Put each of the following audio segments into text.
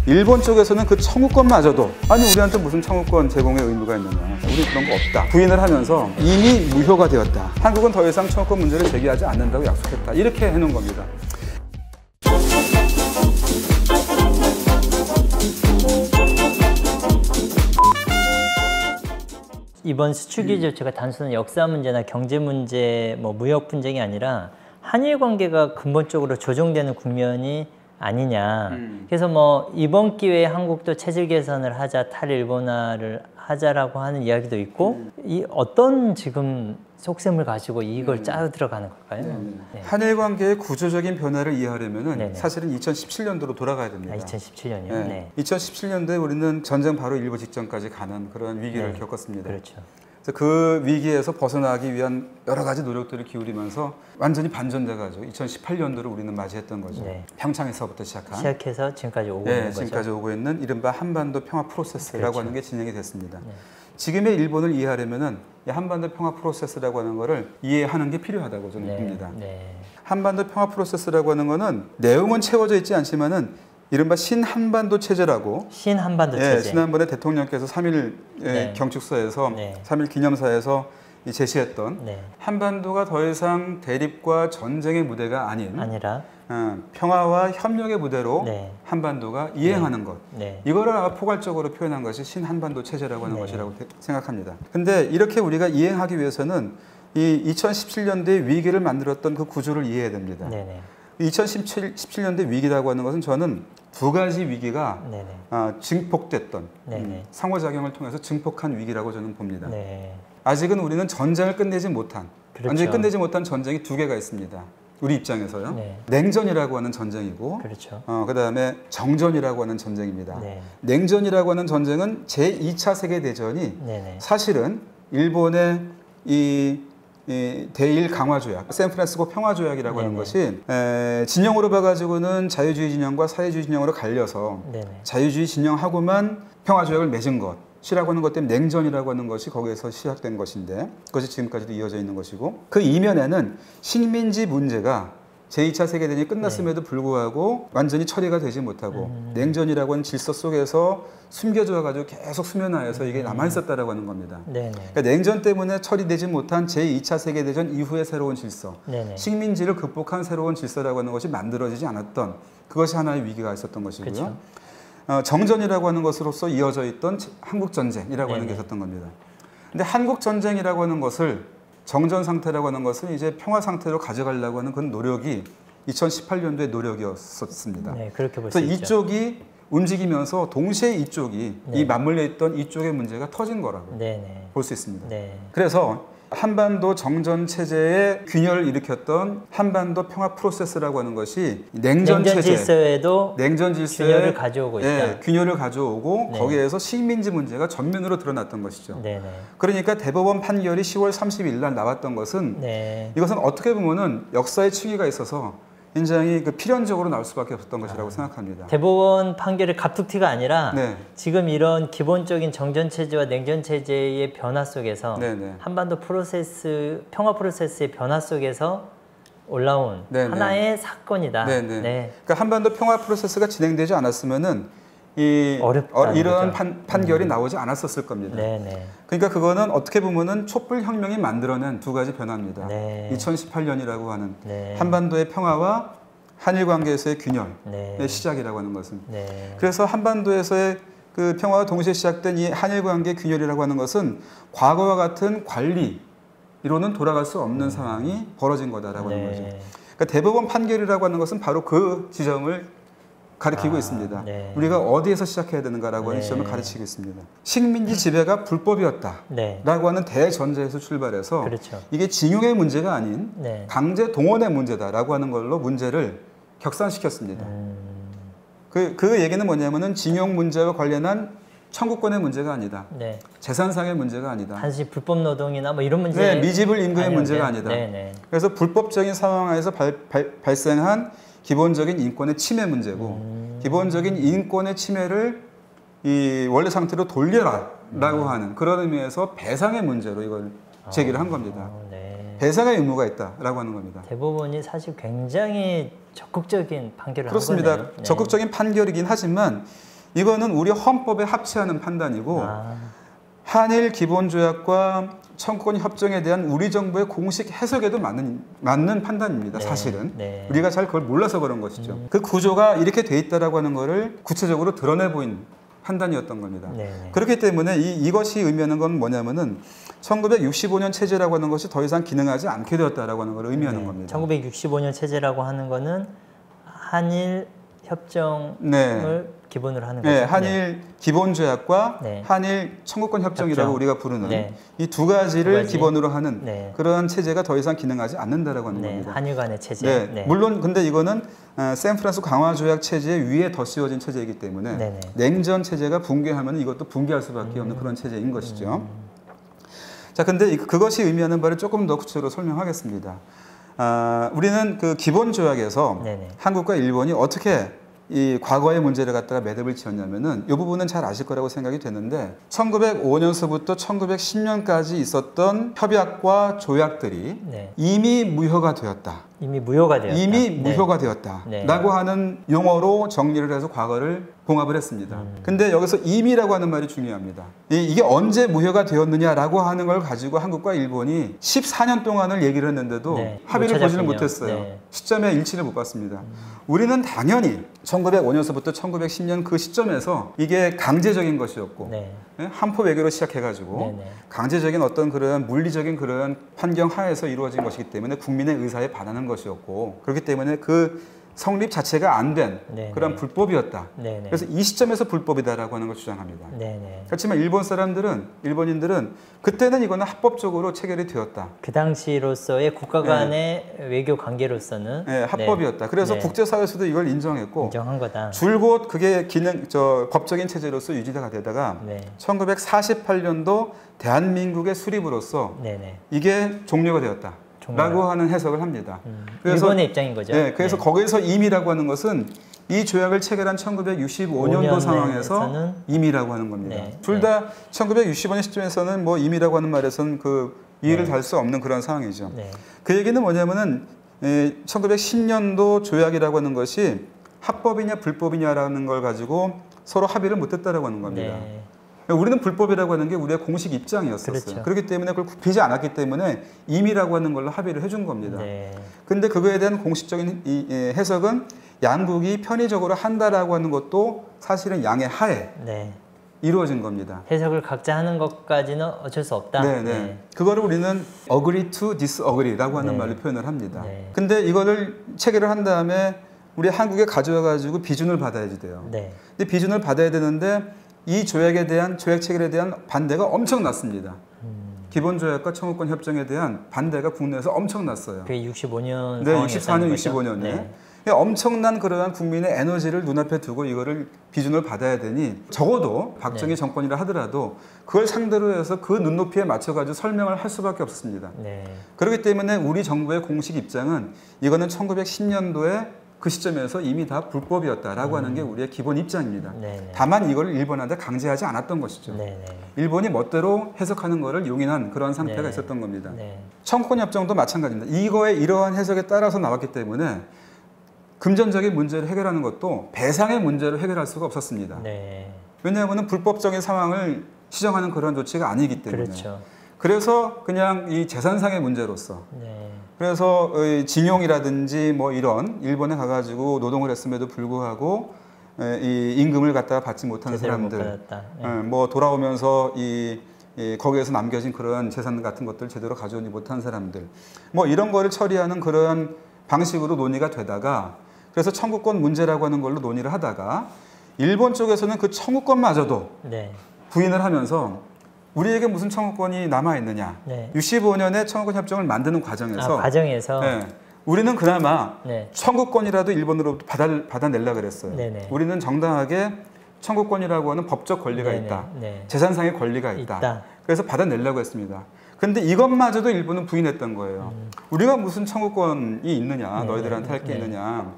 일본 쪽에서는 그 청구권마저도 아니 우리한테 무슨 청구권 제공의 의무가 있느냐, 우리 그런 거 없다 부인을 하면서 이미 무효가 되었다. 한국은 더 이상 청구권 문제를 제기하지 않는다고 약속했다. 이렇게 해놓은 겁니다. 이번 수출규제 조치가 단순한 역사 문제나 경제 문제, 뭐 무역 분쟁이 아니라 한일 관계가 근본적으로 조정되는 국면이 아니냐. 그래서 뭐 이번 기회에 한국도 체질 개선을 하자, 탈일본화를 하자라고 하는 이야기도 있고, 이 어떤 지금 속셈을 가지고 이걸 짜서 들어가는 걸까요? 네. 한일 관계의 구조적인 변화를 이해하려면은 사실은 2017년도로 돌아가야 됩니다. 2017년이요? 네. 네. 2017년도에 우리는 전쟁 바로 일보 직전까지 가는 그런 위기를 겪었습니다. 그렇죠. 그래서 그 위기에서 벗어나기 위한 여러 가지 노력들을 기울이면서 완전히 반전돼가지고 2018년도를 우리는 맞이했던 거죠. 네. 평창에서부터 시작해서 지금까지 오고 있는 거죠. 지금까지 오고 있는 이른바 한반도 평화 프로세스라고 그렇죠. 하는 게 진행이 됐습니다. 네. 지금의 일본을 이해하려면은 이 한반도 평화 프로세스라고 하는 거를 이해하는 게 필요하다고 저는 봅니다. 네. 한반도 평화 프로세스라고 하는 거는 내용은 채워져 있지 않지만은 이른바 신한반도 체제라고 신한반도 체제. 지난번에 대통령께서 3일 경축사에서 3일 기념사에서 제시했던 한반도가 더 이상 대립과 전쟁의 무대가 아니라 평화와 협력의 무대로 한반도가 이행하는 것. 이거를 아마 포괄적으로 표현한 것이 신한반도 체제라고 하는 것이라고 생각합니다. 근데 이렇게 우리가 이행하기 위해서는 이 2017년도에 위기를 만들었던 그 구조를 이해해야 됩니다. 2017년대 위기라고 하는 것은 저는 두 가지 위기가 증폭됐던 상호작용을 통해서 증폭한 위기라고 저는 봅니다. 아직은 우리는 전쟁을 끝내지 못한 완전히 끝내지 못한 전쟁이 두 개가 있습니다. 우리 입장에서요. 냉전이라고 하는 전쟁이고 그다음에 정전이라고 하는 전쟁입니다. 냉전이라고 하는 전쟁은 제2차 세계대전이 사실은 일본의 이 대일 강화 조약, 샌프란시스코 평화 조약이라고 하는 것이 진영으로 봐가지고는 자유주의 진영과 사회주의 진영으로 갈려서 자유주의 진영하고만 평화 조약을 맺은 것이라고 하는 것 때문에 냉전이라고 하는 것이 거기에서 시작된 것인데 그것이 지금까지도 이어져 있는 것이고 그 이면에는 식민지 문제가 제2차 세계대전이 끝났음에도 불구하고 완전히 처리가 되지 못하고 냉전이라고 하는 질서 속에서 숨겨져 가지고 계속 수면하에서 이게 남아있었다라고 하는 겁니다. 그러니까 냉전 때문에 처리되지 못한 제2차 세계대전 이후의 새로운 질서, 식민지를 극복한 새로운 질서라고 하는 것이 만들어지지 않았던 그것이 하나의 위기가 있었던 것이고요. 정전이라고 하는 것으로서 이어져 있던 한국전쟁이라고 하는 게 있었던 겁니다. 근데 한국전쟁이라고 하는 것을 정전 상태라고 하는 것을 이제 평화 상태로 가져가려고 하는 그런 노력이 2018년도의 노력이었습니다. 그렇게 볼 수 그래서 이쪽이 움직이면서 동시에 이쪽이 이 맞물려 있던 이쪽의 문제가 터진 거라고 볼 수 있습니다. 그래서 한반도 정전 체제의 균열을 일으켰던 한반도 평화 프로세스라고 하는 것이 냉전 질서에도 냉전 질서에 균열을 가져오고 있다. 균열을 가져오고 거기에서 식민지 문제가 전면으로 드러났던 것이죠. 그러니까 대법원 판결이 10월 30일 날 나왔던 것은 이것은 어떻게 보면은 역사의 층위가 있어서 굉장히 필연적으로 나올 수밖에 없었던 것이라고 생각합니다. 대법원 판결의 갑툭튀가 아니라 지금 이런 기본적인 정전체제와 냉전체제의 변화 속에서 한반도 프로세스, 평화 프로세스의 변화 속에서 올라온 하나의 사건이다. 그러니까 한반도 평화 프로세스가 진행되지 않았으면은 이런 판결이 나오지 않았었을 겁니다. 그러니까 그거는 어떻게 보면은 촛불혁명이 만들어낸 두 가지 변화입니다. 2018년이라고 하는 한반도의 평화와 한일 관계에서의 균열의 시작이라고 하는 것은. 그래서 한반도에서의 그 평화와 동시에 시작된 이 한일 관계 균열이라고 하는 것은 과거와 같은 관리로는 돌아갈 수 없는 상황이 벌어진 거다라고 하는 거죠. 그러니까 대법원 판결이라고 하는 것은 바로 그 지점을 가리키고 있습니다. 우리가 어디에서 시작해야 되는가라고 하는 지점을 가르치고 있습니다. 식민지 지배가 불법이었다라고 하는 대전제에서 출발해서 이게 징용의 문제가 아닌 강제 동원의 문제다라고 하는 걸로 문제를 격산시켰습니다. 그 얘기는 뭐냐면은 징용 문제와 관련한 청구권의 문제가 아니다. 재산상의 문제가 아니다. 단지 불법 노동이나 뭐 이런 문제. 미지불 임금의 문제가 아니다. 그래서 불법적인 상황에서 발생한 기본적인 인권의 침해 문제고 기본적인 인권의 침해를 이 원래 상태로 돌려라라고 하는 그런 의미에서 배상의 문제로 이걸 제기를 한 겁니다. 배상의 의무가 있다라고 하는 겁니다. 대법원이 사실 굉장히 적극적인 판결을 그렇습니다. 한 거네요. 적극적인 판결이긴 하지만 이거는 우리 헌법에 합치하는 판단이고 한일 기본조약과 청구권 협정에 대한 우리 정부의 공식 해석에도 맞는 판단입니다. 사실은 우리가 잘 그걸 몰라서 그런 것이죠. 그 구조가 이렇게 돼 있다라고 하는 거를 구체적으로 드러내 보인 판단이었던 겁니다. 그렇기 때문에 이것이 의미하는 건 뭐냐면은 1965년 체제라고 하는 것이 더 이상 기능하지 않게 되었다라고 하는 걸 의미하는 겁니다. 1965년 체제라고 하는 거는 한일 협정을 기본으로 하는 거죠. 한일 기본조약과 한일 청구권 협정이라고 우리가 부르는 이 두 가지를 기본으로 하는 그런 체제가 더 이상 기능하지 않는다라고 하는 겁니다. 한일 간의 체제. 물론 근데 이거는 샌프란시스코 강화조약 체제 위에 덧씌워진 체제이기 때문에 냉전 체제가 붕괴하면 이것도 붕괴할 수밖에 없는 그런 체제인 것이죠. 자, 근데 그것이 의미하는 바를 조금 더 구체적으로 설명하겠습니다. 우리는 그 기본조약에서 한국과 일본이 어떻게 이 과거의 문제를 갖다가 매듭을 지었냐면은 이 부분은 잘 아실 거라고 생각이 되는데 1905년서부터 1910년까지 있었던 협약과 조약들이 이미 무효가 되었다. 이미 무효가 되었다. 이미 무효가 되었다. 라고 하는 용어로 정리를 해서 과거를 봉합을 했습니다. 근데 여기서 이미라고 하는 말이 중요합니다. 이게 언제 무효가 되었느냐라고 하는 걸 가지고 한국과 일본이 14년 동안을 얘기를 했는데도 합의를 보지는 못했어요. 시점에 일치를 못 봤습니다. 우리는 당연히 1905년서부터 1910년 그 시점에서 이게 강제적인 것이었고 한포 외교로 시작해가지고 강제적인 어떤 그런 물리적인 그런 환경 하에서 이루어진 것이기 때문에 국민의 의사에 반하는 것이었고 그렇기 때문에 그 성립 자체가 안 된 그런 불법이었다. 그래서 이 시점에서 불법이다라고 하는 걸 주장합니다. 그렇지만 일본인들은 그때는 이거는 합법적으로 체결이 되었다. 그 당시로서의 국가 간의 외교 관계로서는 합법이었다. 그래서 국제사회에서도 이걸 인정했고 인정한 거다. 줄곧 그게 법적인 체제로서 유지가 되다가 1948년도 대한민국의 수립으로서 이게 종료가 되었다. 라고 하는 해석을 합니다. 그래서 일본의 입장인 거죠. 그래서 거기서 임의라고 하는 것은 이 조약을 체결한 1965년도 상황에서 임의라고 하는 겁니다. 둘 다 1965년 시점에서는 뭐 임의라고 하는 말에서는 그 이해를 달 수 없는 그런 상황이죠. 그 얘기는 뭐냐면은 1910년도 조약이라고 하는 것이 합법이냐 불법이냐라는 걸 가지고 서로 합의를 못했다라고 하는 겁니다. 우리는 불법이라고 하는 게 우리의 공식 입장이었었어요. 그렇기 때문에 그걸 굽히지 않았기 때문에 임의라고 하는 걸로 합의를 해준 겁니다. 근데 그거에 대한 공식적인 해석은 양국이 편의적으로 한다라고 하는 것도 사실은 양해 하에 이루어진 겁니다. 해석을 각자 하는 것까지는 어쩔 수 없다. 그거를 우리는 agree to disagree라고 하는 말로 표현을 합니다. 근데 이거를 체결을 한 다음에 우리 한국에 가져와 가지고 비준을 받아야지 돼요. 근데 비준을 받아야 되는데 이 조약에 대한 조약 체결에 대한 반대가 엄청났습니다. 기본조약과 청구권 협정에 대한 반대가 국내에서 엄청났어요. 그게 65년 64년, 65년에 엄청난 그러한 국민의 에너지를 눈앞에 두고 이거를 비준을 받아야 되니 적어도 박정희 정권이라 하더라도 그걸 상대로 해서 그 눈높이에 맞춰가지고 설명을 할 수밖에 없습니다. 그렇기 때문에 우리 정부의 공식 입장은 이거는 1910년도에 그 시점에서 이미 다 불법이었다라고 하는 게 우리의 기본 입장입니다. 다만 이걸 일본한테 강제하지 않았던 것이죠. 일본이 멋대로 해석하는 것을 용인한 그런 상태가 있었던 겁니다. 청구권 협정도 마찬가지입니다. 이거의 이러한 해석에 따라서 나왔기 때문에 금전적인 문제를 해결하는 것도 배상의 문제를 해결할 수가 없었습니다. 왜냐하면 불법적인 상황을 시정하는 그런 조치가 아니기 때문에. 그래서 그냥 이 재산상의 문제로서 그래서 징용이라든지 뭐 이런 일본에 가가지고 노동을 했음에도 불구하고 이 임금을 갖다가 받지 못하는 사람들, 뭐 돌아오면서 거기에서 남겨진 그런 재산 같은 것들 제대로 가져오지 못한 사람들, 뭐 이런 거를 처리하는 그런 방식으로 논의가 되다가 그래서 청구권 문제라고 하는 걸로 논의를 하다가 일본 쪽에서는 그 청구권마저도 부인을 하면서 우리에게 무슨 청구권이 남아있느냐. 65년에 청구권 협정을 만드는 과정에서 우리는 그나마 청구권이라도 일본으로부터 받아내려고 그랬어요. 우리는 정당하게 청구권이라고 하는 법적 권리가 있다. 재산상의 권리가 있다. 그래서 받아내려고 했습니다. 근데 이것마저도 일본은 부인했던 거예요. 우리가 무슨 청구권이 있느냐. 너희들한테 할 게 있느냐.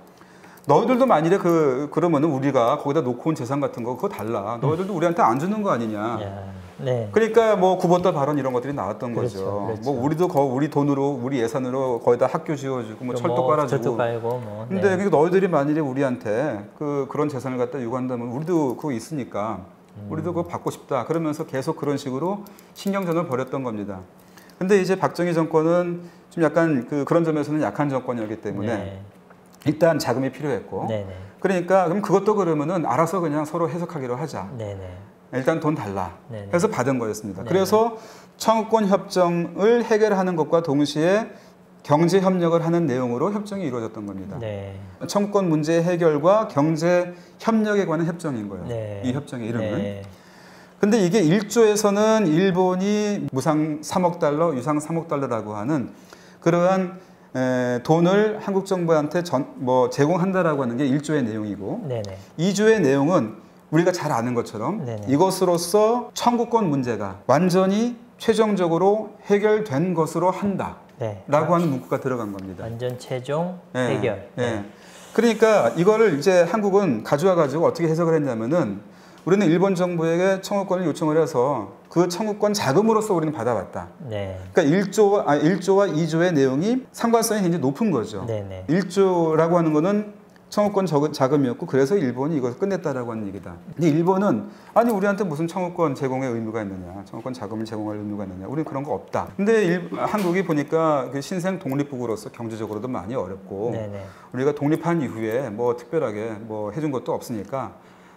너희들도 만일에 그러면은 우리가 거기다 놓고 온 재산 같은 거 그거 달라. 너희들도 우리한테 안 주는 거 아니냐. 네. 그러니까 뭐 구본다 발언 이런 것들이 나왔던 그렇죠, 거죠. 그렇죠. 뭐 우리도 우리 돈으로 우리 예산으로 거의 다 학교 지어주고 뭐 철도 깔아주고. 철도 깔고 뭐. 근데 그러니까 너희들이 만일에 우리한테 그런 재산을 갖다 요구한다면 우리도 그거 있으니까 우리도 그거 받고 싶다. 그러면서 계속 그런 식으로 신경전을 벌였던 겁니다. 근데 이제 박정희 정권은 좀 약간 그런 점에서는 약한 정권이었기 때문에 네. 일단 자금이 필요했고. 네네. 그러니까 그럼 그것도 그러면은 알아서 그냥 서로 해석하기로 하자. 네네. 일단 돈 달라. 네네. 해서 받은 거였습니다. 네네. 그래서 청구권 협정을 해결하는 것과 동시에 경제 협력을 하는 내용으로 협정이 이루어졌던 겁니다. 네. 청구권 문제 해결과 경제 협력에 관한 협정인 거예요. 네. 이 협정의 이름은. 네. 근데 이게 1조에서는 일본이 무상 3억 달러, 유상 3억 달러라고 하는 그러한 돈을 한국 정부한테 제공한다라고 하는 게 1조의 내용이고, 네네. 2조의 내용은 우리가 잘 아는 것처럼 네네. 이것으로써 청구권 문제가 완전히 최종적으로 해결된 것으로 한다. 네. 라고 하는 문구가 들어간 겁니다. 완전 최종 해결. 네. 그러니까 이거를 이제 한국은 가져와 가지고 어떻게 해석을 했냐면은 우리는 일본 정부에게 청구권을 요청을 해서 그 청구권 자금으로서 우리는 받아왔다. 네. 그러니까 1조와 2조의 내용이 상관성이 굉장히 높은 거죠. 네네. 1조라고 하는 거는 청구권 자금이었고 그래서 일본이 이것을 끝냈다라고 하는 얘기다. 근데 일본은 아니 우리한테 무슨 청구권 제공의 의무가 있느냐, 청구권 자금을 제공할 의무가 있느냐, 우리는 그런 거 없다. 근데 한국이 보니까 그 신생 독립국으로서 경제적으로도 많이 어렵고 네네. 우리가 독립한 이후에 뭐 특별하게 뭐 해준 것도 없으니까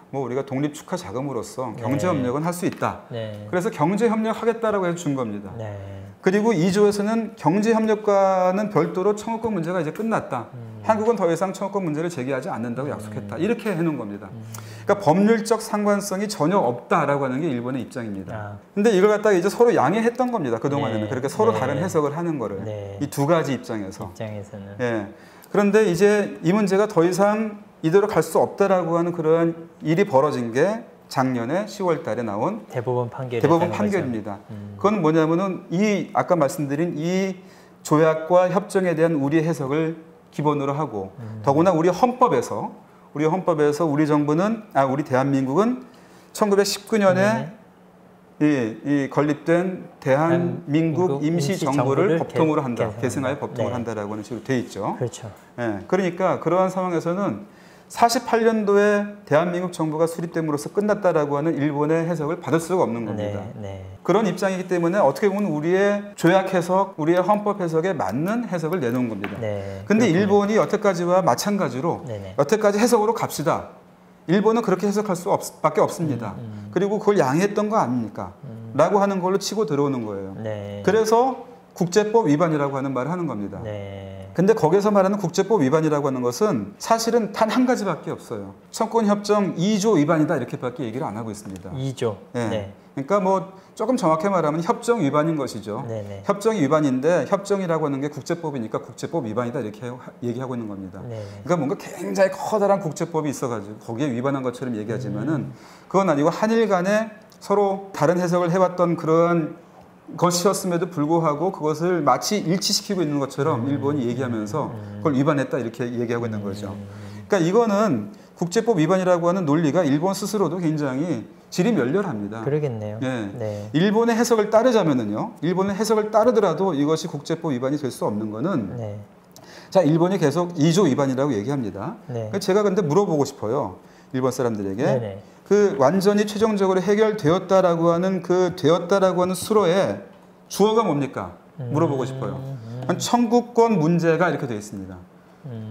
뭐 우리가 독립 축하 자금으로서 경제 협력은 할 수 있다. 네. 그래서 경제 협력 하겠다라고 해서 준 겁니다. 네. 그리고 2조에서는 경제 협력과는 별도로 청구권 문제가 이제 끝났다. 한국은 더 이상 청구권 문제를 제기하지 않는다고 약속했다. 이렇게 해놓은 겁니다. 그러니까 법률적 상관성이 전혀 없다라고 하는 게 일본의 입장입니다. 근데 이걸 갖다가 이제 서로 양해했던 겁니다. 그동안에는. 네. 그렇게 서로 네. 다른 해석을 하는 거를. 네. 이 두 가지 입장에서. 입장에서는. 예. 그런데 이제 이 문제가 더 이상 이대로 갈 수 없다라고 하는 그러한 일이 벌어진 게 작년에 10월 달에 나온 대법원 판결입니다. 그건 뭐냐면은 아까 말씀드린 이 조약과 협정에 대한 우리의 해석을 기본으로 하고 더구나 우리 헌법에서 우리 정부는 우리 대한민국은 1919년에 이 건립된 대한민국 임시정부를 법통으로 한다. 계승하여 법통을 한다라고 하는 식으로 돼 있죠. 그렇죠. 예, 그러니까 그러한 상황에서는 48년도에 대한민국 정부가 수립됨으로써 끝났다라고 하는 일본의 해석을 받을 수가 없는 겁니다. 그런 입장이기 때문에 어떻게 보면 우리의 조약 해석, 우리의 헌법 해석에 맞는 해석을 내놓은 겁니다. 근데 일본이 여태까지와 마찬가지로 여태까지 해석으로 갑시다. 일본은 그렇게 해석할 수밖에 없습니다. 그리고 그걸 양해했던 거 아닙니까? 라고 하는 걸로 치고 들어오는 거예요. 그래서 국제법 위반이라고 하는 말을 하는 겁니다. 근데 거기서 말하는 국제법 위반이라고 하는 것은 사실은 단 한 가지밖에 없어요. 청구권협정 2조 위반이다 이렇게밖에 얘기를 안 하고 있습니다. 2조. 그러니까 뭐 조금 정확히 말하면 협정 위반인 것이죠. 협정 위반인데 협정이라고 하는 게 국제법이니까 국제법 위반이다 이렇게 얘기하고 있는 겁니다. 그러니까 뭔가 굉장히 커다란 국제법이 있어가지고 거기에 위반한 것처럼 얘기하지만은 그건 아니고 한일 간에 서로 다른 해석을 해왔던 그런 것이었음에도 불구하고 그것을 마치 일치시키고 있는 것처럼 일본이 얘기하면서 그걸 위반했다 이렇게 얘기하고 있는 거죠. 그러니까 이거는 국제법 위반이라고 하는 논리가 일본 스스로도 굉장히 질이 멸렬합니다. 그러겠네요. 일본의 해석을 따르자면은요. 일본의 해석을 따르더라도 이것이 국제법 위반이 될 수 없는 거는 자, 일본이 계속 2조 위반이라고 얘기합니다. 제가 근데 물어보고 싶어요. 일본 사람들에게. 그 완전히 최종적으로 해결되었다라고 하는 되었다라고 하는 수로의 주어가 뭡니까? 물어보고 싶어요. 청구권 문제가 이렇게 되어 있습니다.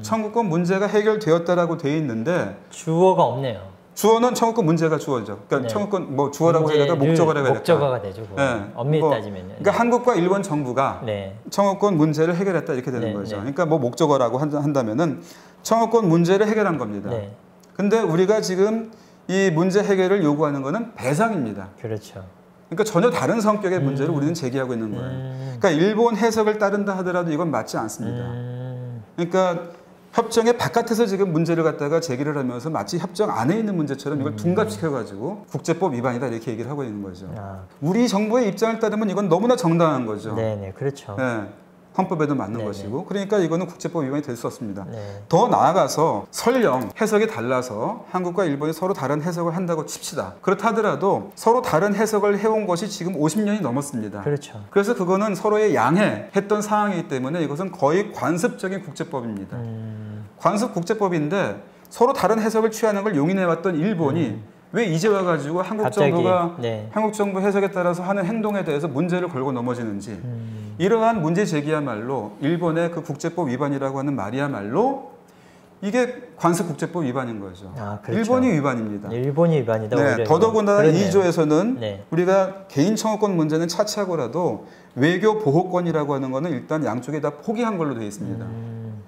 청구권 문제가 해결되었다라고 되어 있는데 주어가 없네요. 주어는 청구권 문제가 주어죠. 그러니까 청구권 뭐 주어라고 해야 될까 목적어라고 해야 될까? 목적어가 되죠. 엄밀히 따지면요. 그러니까 한국과 일본 정부가 청구권 문제를 해결했다 이렇게 되는 거죠. 그러니까 뭐 목적어라고 한다면은 청구권 문제를 해결한 겁니다. 근데 우리가 지금 이 문제 해결을 요구하는 것은 배상입니다. 그렇죠. 그러니까 전혀 다른 성격의 문제를 우리는 제기하고 있는 거예요. 그러니까 일본 해석을 따른다 하더라도 이건 맞지 않습니다. 그러니까 협정의 바깥에서 지금 문제를 갖다가 제기를 하면서 마치 협정 안에 있는 문제처럼 이걸 둔갑시켜가지고 국제법 위반이다 이렇게 얘기를 하고 있는 거죠. 우리 정부의 입장을 따르면 이건 너무나 정당한 거죠. 그렇죠. 헌법에도 맞는 네네. 것이고 그러니까 이거는 국제법 위반이 될 수 없습니다. 네. 더 나아가서 설령 해석이 달라서 한국과 일본이 서로 다른 해석을 한다고 칩시다. 그렇다 하더라도 서로 다른 해석을 해온 것이 지금 50년이 넘었습니다. 그렇죠. 그래서 그거는 서로의 양해했던 상황이기 때문에 이것은 거의 관습적인 국제법입니다. 관습 국제법인데 서로 다른 해석을 취하는 걸 용인해왔던 일본이 왜 이제 와가지고 한국 정부가 네. 한국 정부 해석에 따라서 하는 행동에 대해서 문제를 걸고 넘어지는지 이러한 문제 제기야말로 일본의 그 국제법 위반이라고 하는 말이야말로 이게 관습 국제법 위반인 거죠. 아, 그렇죠. 일본이 위반입니다. 일본이 위반이다. 네, 더더군다나 그러네요. 2조에서는 네. 우리가 개인 청구권 문제는 차치하고라도 외교 보호권이라고 하는 거는 일단 양쪽에 다 포기한 걸로 되어 있습니다.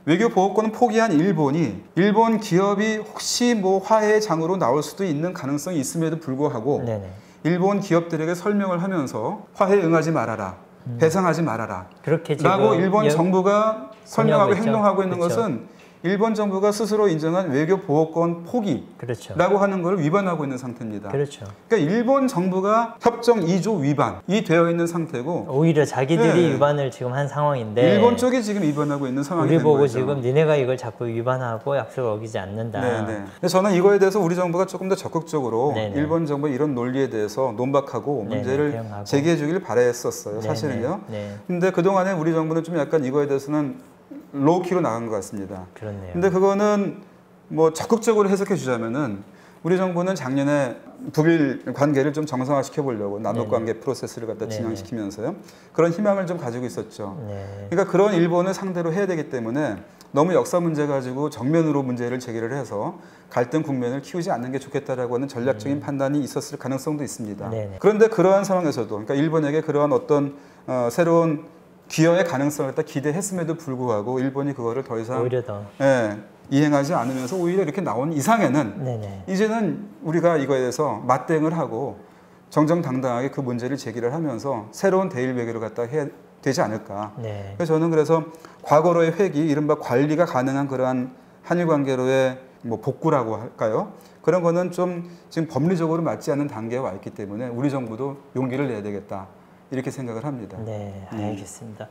외교 보호권은 포기한 일본이 일본 기업이 혹시 뭐 화해의 장으로 나올 수도 있는 가능성이 있음에도 불구하고 네네. 일본 기업들에게 설명을 하면서 화해에 응하지 말아라. 배상하지 말아라. 그렇게 라고 일본 정부가 설명하고 있죠. 행동하고 있는 그렇죠. 것은 일본 정부가 스스로 인정한 외교 보호권 포기라고 그렇죠. 하는 걸 위반하고 있는 상태입니다. 그렇죠. 그러니까 일본 정부가 협정 2조 위반이 되어 있는 상태고 오히려 자기들이 네. 위반을 지금 한 상황인데 일본 쪽이 지금 위반하고 있는 상황이 우리 된 보고 거죠. 지금 니네가 이걸 자꾸 위반하고 약속을 어기지 않는다. 네네. 근데 저는 이거에 대해서 우리 정부가 조금 더 적극적으로 네네. 일본 정부의 이런 논리에 대해서 논박하고 네네, 문제를 대응하고. 제기해 주길 바랬었어요. 네네. 사실은요. 네. 근데 그동안에 우리 정부는 좀 약간 이거에 대해서는 로우키로 나간 것 같습니다. 그렇네요. 근데 그거는 뭐 적극적으로 해석해 주자면은 우리 정부는 작년에 북일 관계를 좀 정상화시켜 보려고 남북 관계 프로세스를 갖다 진행시키면서요. 그런 희망을 좀 가지고 있었죠. 네. 그러니까 그런 일본을 상대로 해야 되기 때문에 너무 역사 문제 가지고 정면으로 문제를 제기를 해서 갈등 국면을 키우지 않는 게 좋겠다라고 하는 전략적인 판단이 있었을 가능성도 있습니다. 네네. 그런데 그러한 상황에서도 그러니까 일본에게 그러한 어떤 새로운 기여의 가능성을 갖다 기대했음에도 불구하고 일본이 그거를 더 이상 오히려 더. 이행하지 않으면서 오히려 이렇게 나온 이상에는 네네. 이제는 우리가 이거에 대해서 맞대응을 하고 정정당당하게 그 문제를 제기를 하면서 새로운 대일 외교를 갖다 해야 되지 않을까. 네. 그래서 저는 그래서 과거로의 회기, 이른바 관리가 가능한 그러한 한일 관계로의 뭐 복구라고 할까요? 그런 거는 좀 지금 법리적으로 맞지 않는 단계에 와 있기 때문에 우리 정부도 용기를 내야 되겠다. 이렇게 생각을 합니다. 네, 알겠습니다.